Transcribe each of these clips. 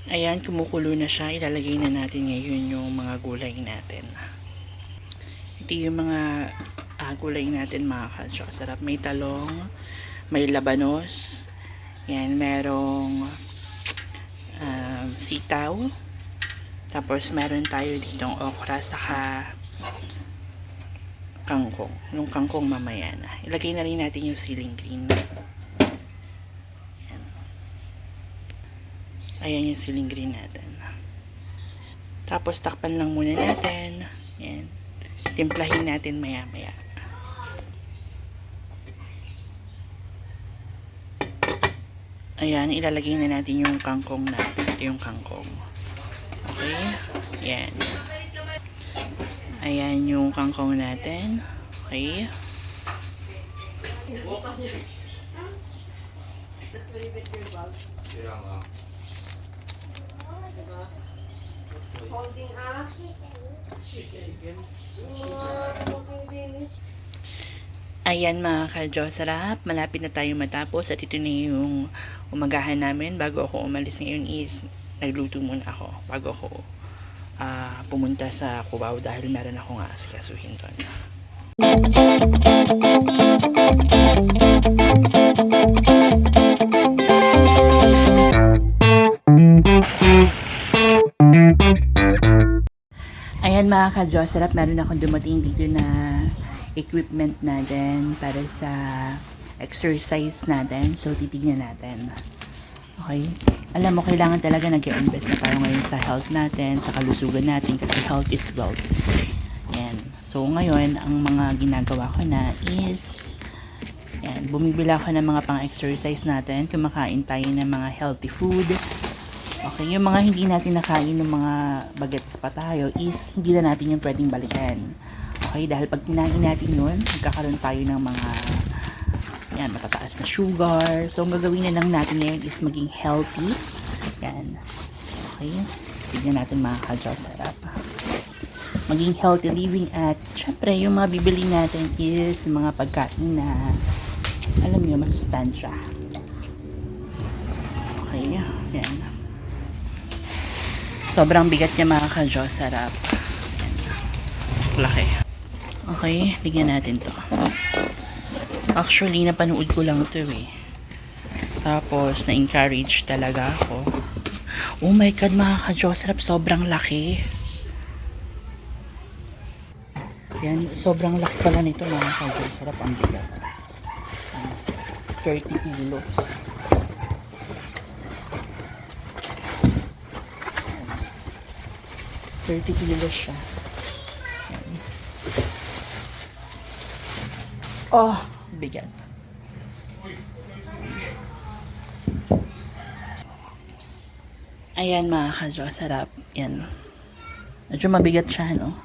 Ayan, kumukulo na siya. Ilalagay na natin ngayon yung mga gulay natin. Ito yung mga gulay natin mga kadyo. Sarap. May talong, may labanos, yan, merong sitaw, tapos meron tayo ditong okra saka kangkong. Yung kangkong mamaya na. Ilagay na rin natin yung ceiling green. Ayan yung ceiling green natin. Tapos takpan lang muna natin. Ayan. Timplahin natin maya maya. Ayan, ilalagay na natin yung kangkong natin. Ito yung kangkong. Okay? Ayan. Ayan yung kangkong natin. Okay? Holding up. Ayan mga ka-Diyos, sarap. Malapit na tayo matapos at ito na yung umagahan namin. Bago ako umalis ngayon is nagluto muna ako bago ako pumunta sa Cubao dahil meron akong asikasuhin doon. Ayan mga ka-Diyos, sarap. Meron akong dumating dito na equipment natin para sa exercise natin. So, titignan natin. Okay? Alam mo, kailangan talaga nag-invest na tayo ngayon sa health natin, sa kalusugan natin, kasi health is wealth. Ayan. So, ngayon, ang mga ginagawa ko na is, ayan, bumibili ako ng mga pang-exercise natin. Kumakain tayo ng mga healthy food. Okay, yung mga hindi natin nakain ng mga bagets pa tayo is, hindi na natin yung pwedeng balikan. Okay, dahil pag kinain natin yun, magkakaroon tayo ng mga yan, matataas na sugar. So, ang gagawin na lang natin ngayon is maging healthy. Yan. Okay. Tignan natin mga ka-Diyos, sarap. Maging healthy living at syempre, yung mga bibili natin is mga pagkain na alam niyo, masustansya. Okay. Yan. Sobrang bigat niya mga ka-Diyos, sarap. Yan. Laki. Okay, bigyan natin to. Actually, napanood ko lang to eh. Tapos, na-encourage talaga ako. Oh my God, mga ka-Diyos, sarap. Sobrang laki. Yan, sobrang laki pala nito mga ka-Diyos. Sarap, ang bigat. 30 kilos. Yan. 30 kilos siya. Yan. Oh, bigat. Ayan mga ka-Diyos, sarap. Yan. Medyo mabigat siya, no?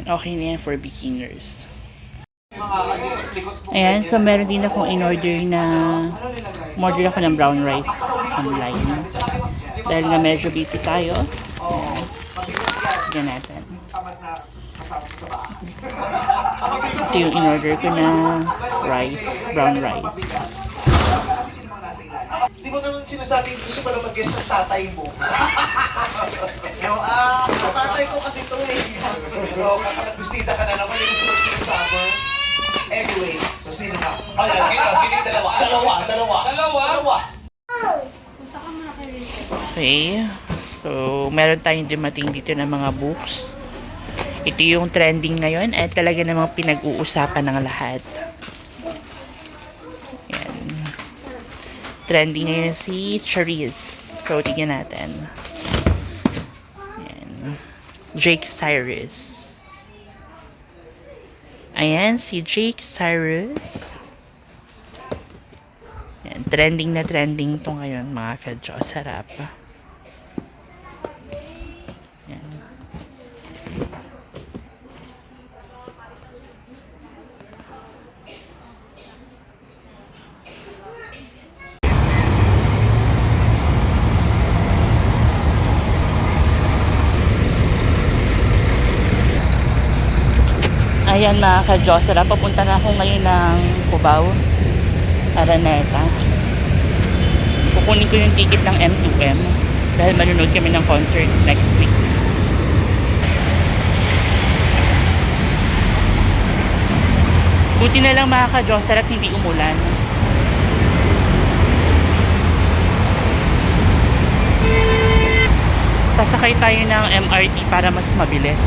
And okay na yan for beginners. Ayan, so meron din akong in-order na order ako ng brown rice online. Dahil nga medyo busy tayo. Ayan. Tignan natin. Ito yung in-order ko na rice, brown rice. Di mo naman sinasabing gusto pa na mag-guest ng tatay mo. Tatay ko kasi ito eh. Kakanagbistida ka na naman yung sulat ko ng summer. Anyway, so sino na? Sino yung dalawa? Dalawa. Okay. So, meron tayong dumating dito ng mga books. Ito yung trending ngayon at talaga namang pinag-uusapan ng lahat. Yan. Trending ngayon si Charisse. So, tignan natin. Yan. Jake Cyrus. Ayan, si Jake Cyrus. Yan. Trending na trending to ngayon, mga ka-Diyos. Sarap. Yan. Ayan mga ka-Diyos, papunta na ako ngayon ng Cubao, Araneta. Kukunin ko yung ticket ng M2M. Dahil manunod kami ng concert next week. Buti na lang mga ka-Jocer at hindi umulan. Sasakay tayo ng MRT para mas mabilis.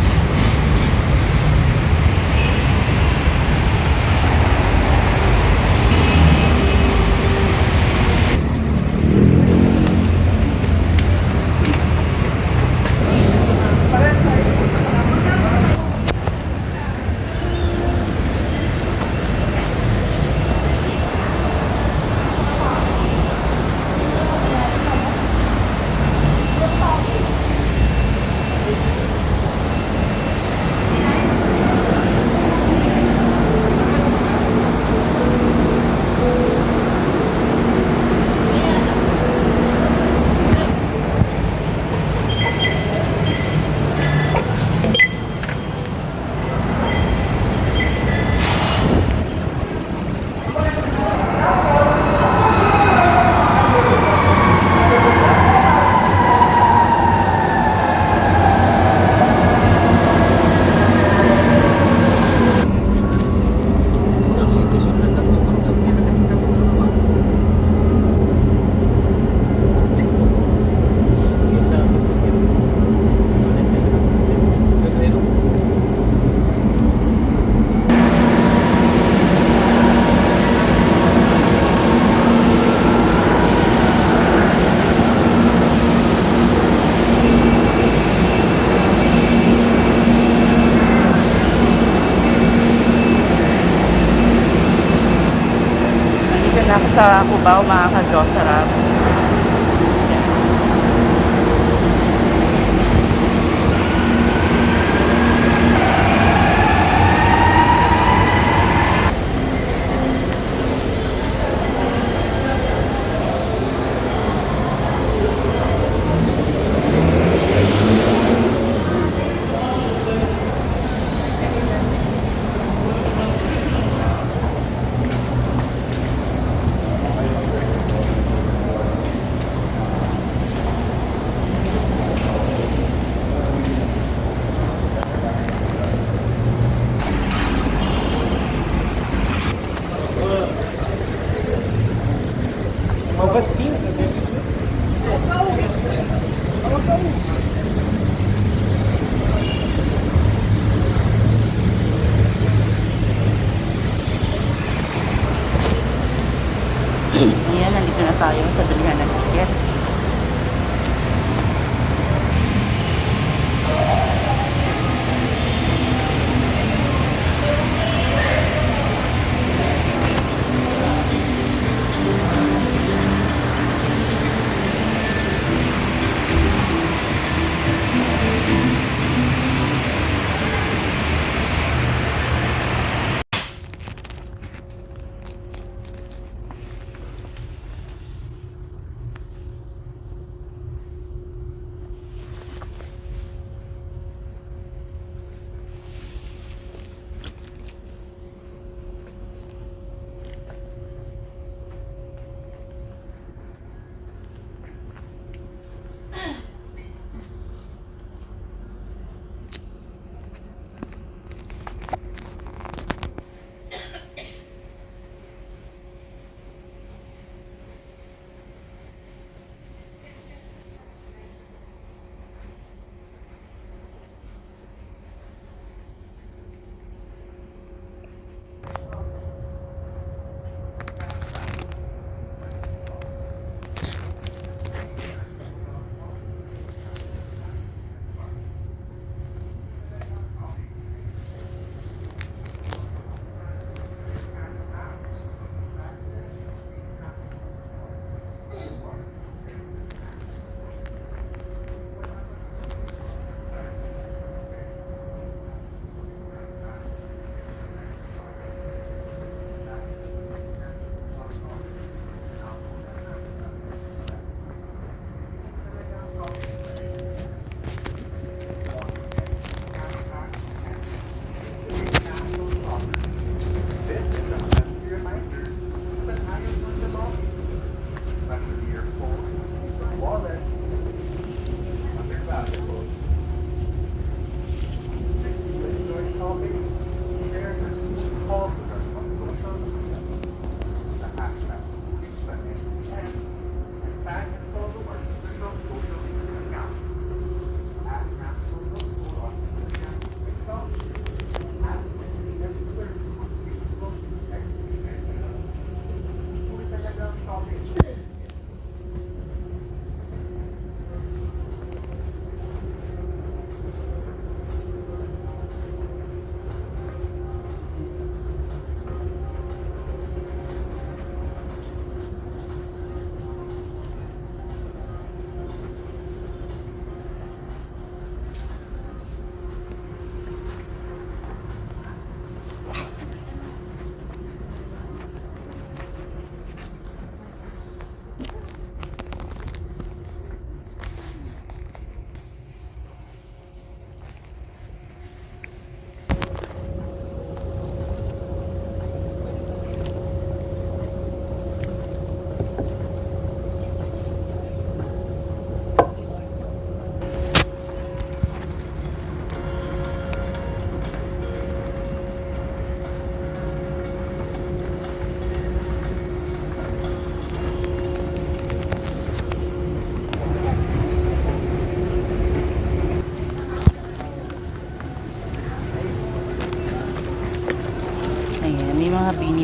Na ako sa Cubao mga ka-Jocer. Ayan, nandito na tayo sa bilihan ng ticket.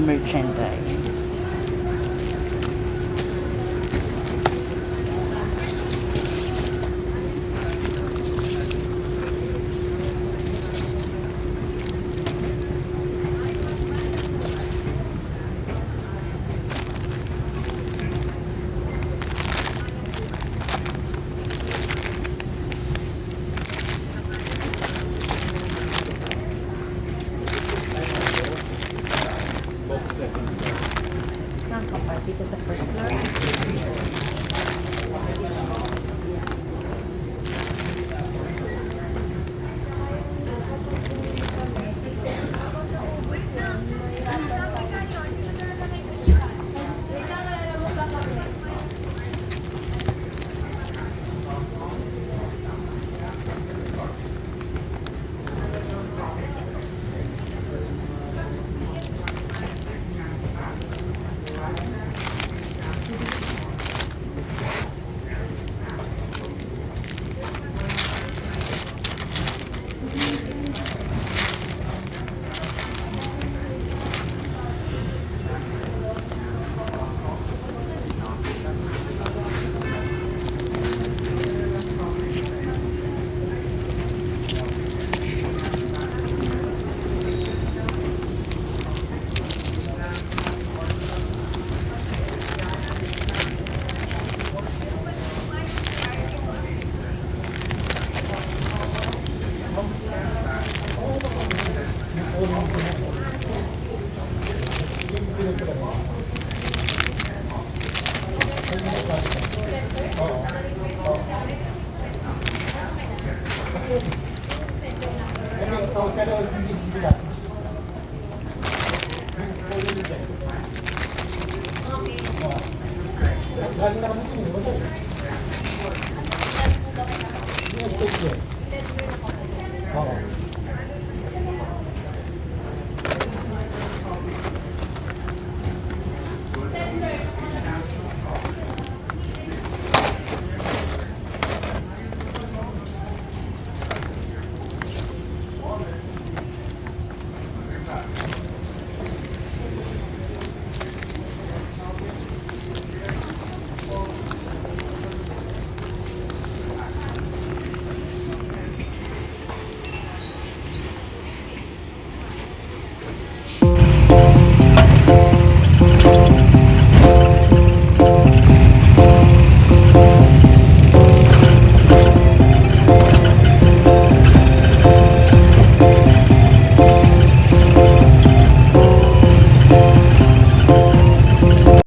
merchandise. Saan ka pa? Dito sa first floor?